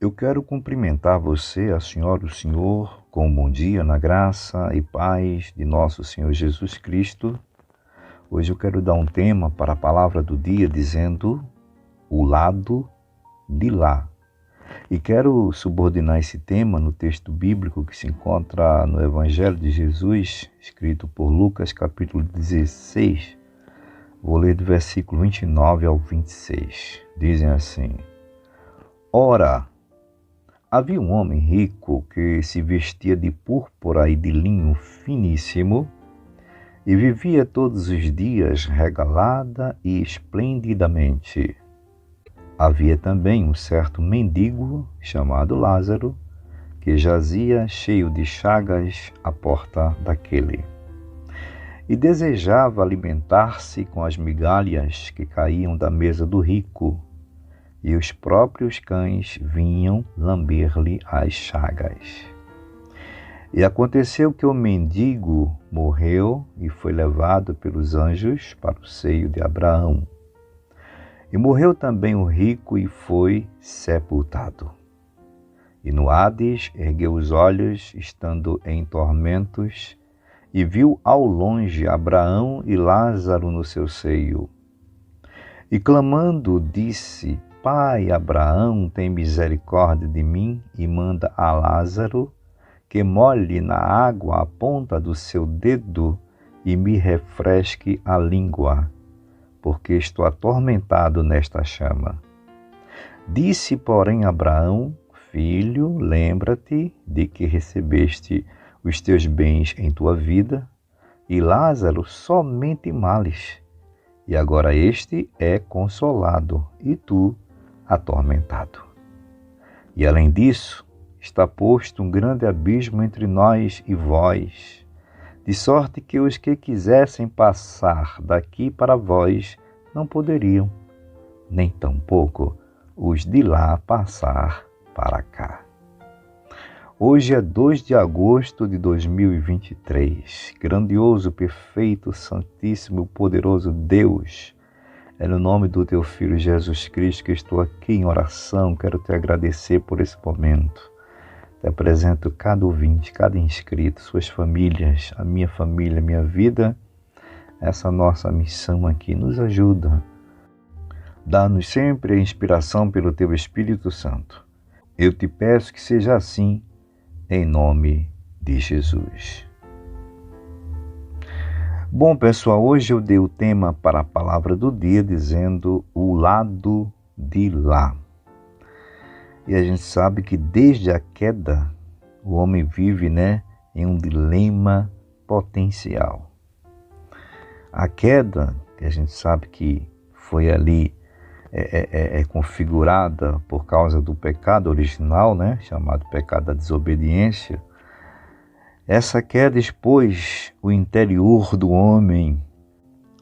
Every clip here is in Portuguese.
Eu quero cumprimentar você, a senhora, o senhor, com um bom dia na graça e paz de nosso Senhor Jesus Cristo. Hoje eu quero dar um tema para a palavra do dia dizendo o lado de lá. E quero subordinar esse tema no texto bíblico que se encontra no Evangelho de Jesus, escrito por Lucas, capítulo 16. Vou ler do versículo 29 ao 26. Dizem assim: Ora, havia um homem rico que se vestia de púrpura e de linho finíssimo e vivia todos os dias regalada e esplendidamente. Havia também um certo mendigo chamado Lázaro, que jazia cheio de chagas à porta daquele, e desejava alimentar-se com as migalhas que caíam da mesa do rico, e os próprios cães vinham lamber-lhe as chagas. E aconteceu que o mendigo morreu e foi levado pelos anjos para o seio de Abraão. E morreu também o rico e foi sepultado. E no Hades ergueu os olhos, estando em tormentos, e viu ao longe Abraão e Lázaro no seu seio. E clamando, disse: Pai Abraão, tem misericórdia de mim e manda a Lázaro que molhe na água a ponta do seu dedo e me refresque a língua, porque estou atormentado nesta chama. Disse, porém, Abraão: Filho, lembra-te de que recebeste os teus bens em tua vida, e Lázaro somente males, e agora este é consolado, e tu atormentado. E além disso, está posto um grande abismo entre nós e vós, de sorte que os que quisessem passar daqui para vós não poderiam, nem tampouco os de lá passar para cá. Hoje é 2 de agosto de 2023. Grandioso, perfeito, santíssimo, poderoso Deus, é no nome do teu Filho Jesus Cristo que estou aqui em oração. Quero te agradecer por esse momento. Te apresento cada ouvinte, cada inscrito, suas famílias, a minha vida. Essa nossa missão aqui nos ajuda. Dá-nos sempre a inspiração pelo teu Espírito Santo. Eu te peço que seja assim, em nome de Jesus. Bom, pessoal, hoje eu dei o tema para a palavra do dia dizendo o lado de lá. E a gente sabe que desde a queda o homem vive, em um dilema potencial. A queda, que a gente sabe que foi ali configurada por causa do pecado original, chamado pecado da desobediência. Essa queda expôs o interior do homem,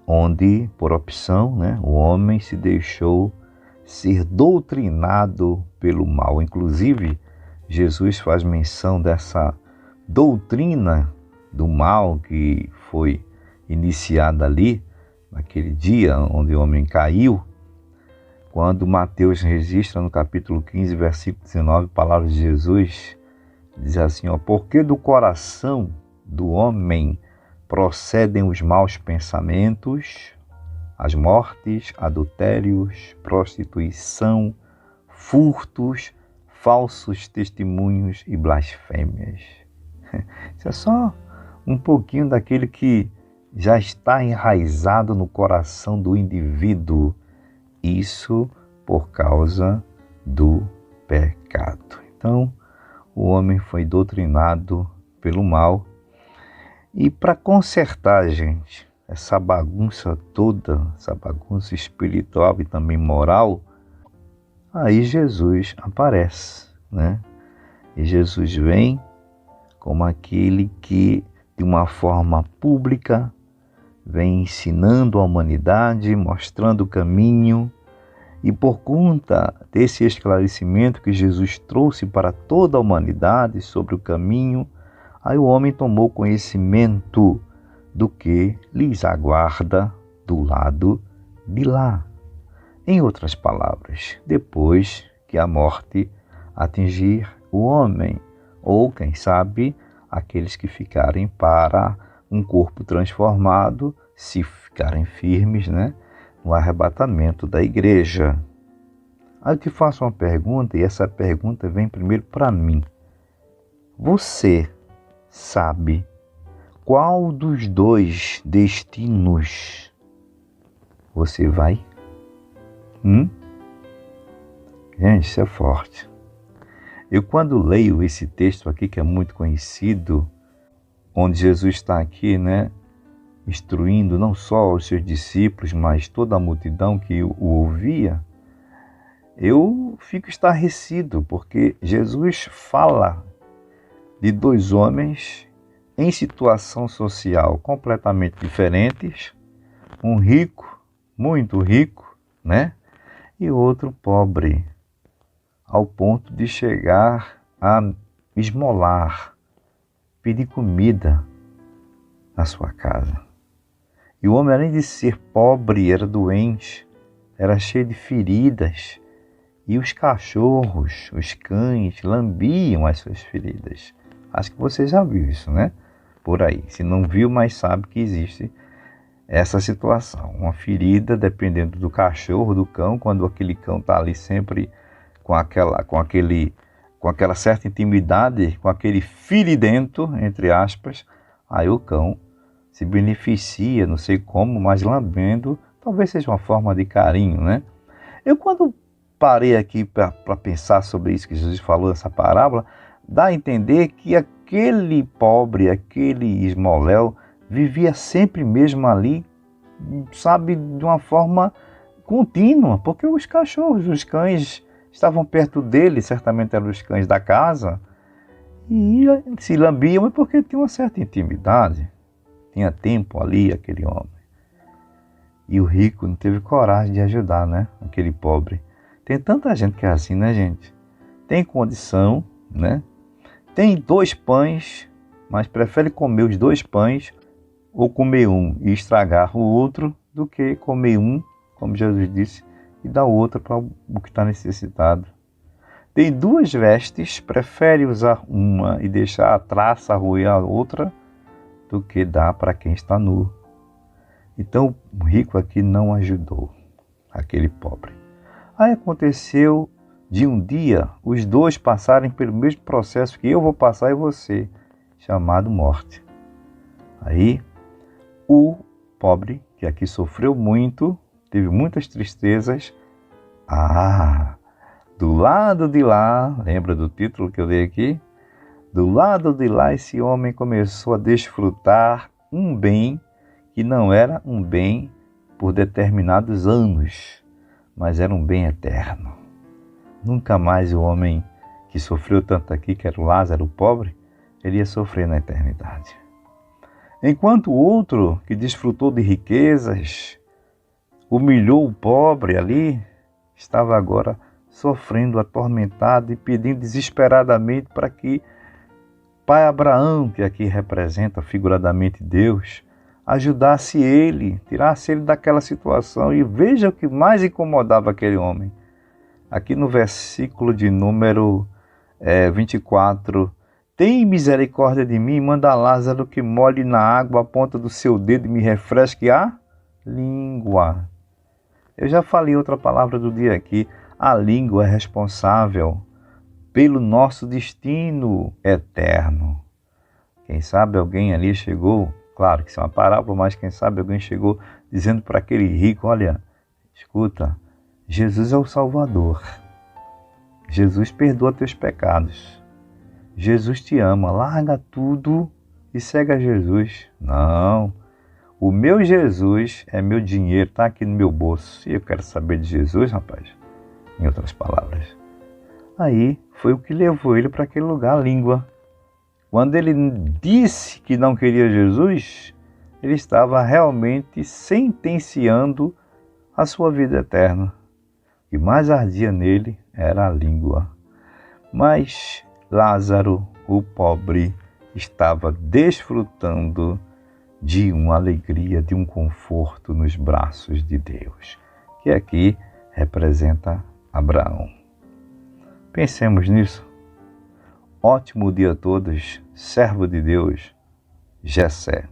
onde, por opção, o homem se deixou ser doutrinado pelo mal. Inclusive, Jesus faz menção dessa doutrina do mal que foi iniciada ali, naquele dia onde o homem caiu, quando Mateus registra no capítulo 15, versículo 19, palavras de Jesus, diz assim: porque do coração do homem procedem os maus pensamentos, as mortes, adultérios, prostituição, furtos, falsos testemunhos e blasfêmias. Isso é só um pouquinho daquilo que já está enraizado no coração do indivíduo. Isso por causa do pecado. Então, o homem foi doutrinado pelo mal. E para consertar, gente, essa bagunça toda, essa bagunça espiritual e também moral, aí Jesus aparece, E Jesus vem como aquele que, de uma forma pública, vem ensinando a humanidade, mostrando o caminho, e por conta desse esclarecimento que Jesus trouxe para toda a humanidade sobre o caminho, aí o homem tomou conhecimento do que lhes aguarda do lado de lá. Em outras palavras, depois que a morte atingir o homem, ou, quem sabe, aqueles que ficarem para um corpo transformado, se ficarem firmes, né, no arrebatamento da igreja. Aí eu te faço uma pergunta, e essa pergunta vem primeiro para mim. Você sabe qual dos dois destinos você vai? Gente, isso é forte. Eu, quando leio esse texto aqui, que é muito conhecido, onde Jesus está aqui, né, instruindo não só os seus discípulos, mas toda a multidão que o ouvia, eu fico estarrecido, porque Jesus fala de dois homens em situação social completamente diferentes, um rico, muito rico, né, e outro pobre, ao ponto de chegar a esmolar, pedir comida na sua casa. E o homem, além de ser pobre, era doente, era cheio de feridas, e os cachorros, os cães, lambiam as suas feridas. Acho que você já viu isso, né? Por aí. Se não viu, mas sabe que existe essa situação. Uma ferida, dependendo do cachorro, do cão, quando aquele cão está ali sempre com aquela certa intimidade, com aquele feridento, entre aspas, aí o cão se beneficia, não sei como, mas lambendo, talvez seja uma forma de carinho, né? Eu, quando parei aqui para pensar sobre isso que Jesus falou nessa parábola, dá a entender que aquele pobre, aquele esmoléu, vivia sempre mesmo ali, sabe, de uma forma contínua, porque os cachorros, os cães estavam perto dele, certamente eram os cães da casa, e se lambiam, mas porque tinha uma certa intimidade, tinha tempo ali aquele homem. E o rico não teve coragem de ajudar, né, aquele pobre. Tem tanta gente que é assim, né, gente? Tem condição, né? Tem 2 pães, mas prefere comer os 2 pães ou comer um e estragar o outro do que comer um, como Jesus disse, e dar o outro para o que está necessitado. Tem 2 vestes, prefere usar uma e deixar a traça roer a outra do que dar para quem está nu. Então o rico aqui não ajudou aquele pobre. Aí aconteceu de um dia os 2 passarem pelo mesmo processo que eu vou passar e você, chamado morte. Aí o pobre, que aqui sofreu muito, teve muitas tristezas, do lado de lá, lembra do título que eu dei aqui? Do lado de lá esse homem começou a desfrutar um bem que não era um bem por determinados anos, mas era um bem eterno. Nunca mais o homem que sofreu tanto aqui, que era o Lázaro, o pobre, ele ia sofrer na eternidade. Enquanto o outro, que desfrutou de riquezas, humilhou o pobre ali, estava agora sofrendo, atormentado e pedindo desesperadamente para que Pai Abraão, que aqui representa figuradamente Deus, ajudasse ele, tirasse ele daquela situação. E veja o que mais incomodava aquele homem. Aqui no versículo de número 24, tem misericórdia de mim, manda Lázaro que molhe na água a ponta do seu dedo e me refresque a língua. Eu já falei outra palavra do dia aqui, a língua é responsável pelo nosso destino eterno. Quem sabe alguém ali chegou, claro que isso é uma parábola, mas quem sabe alguém chegou dizendo para aquele rico, olha, escuta, Jesus é o Salvador. Jesus perdoa teus pecados. Jesus te ama. Larga tudo e segue a Jesus. Não. O meu Jesus é meu dinheiro, está aqui no meu bolso. E eu quero saber de Jesus, rapaz. Em outras palavras. Aí foi o que levou ele para aquele lugar, a língua. Quando ele disse que não queria Jesus, ele estava realmente sentenciando a sua vida eterna. O que mais ardia nele era a língua. Mas Lázaro, o pobre, estava desfrutando de uma alegria, de um conforto nos braços de Deus, que aqui representa Abraão. Pensemos nisso. Ótimo dia a todos, servo de Deus, Jessé.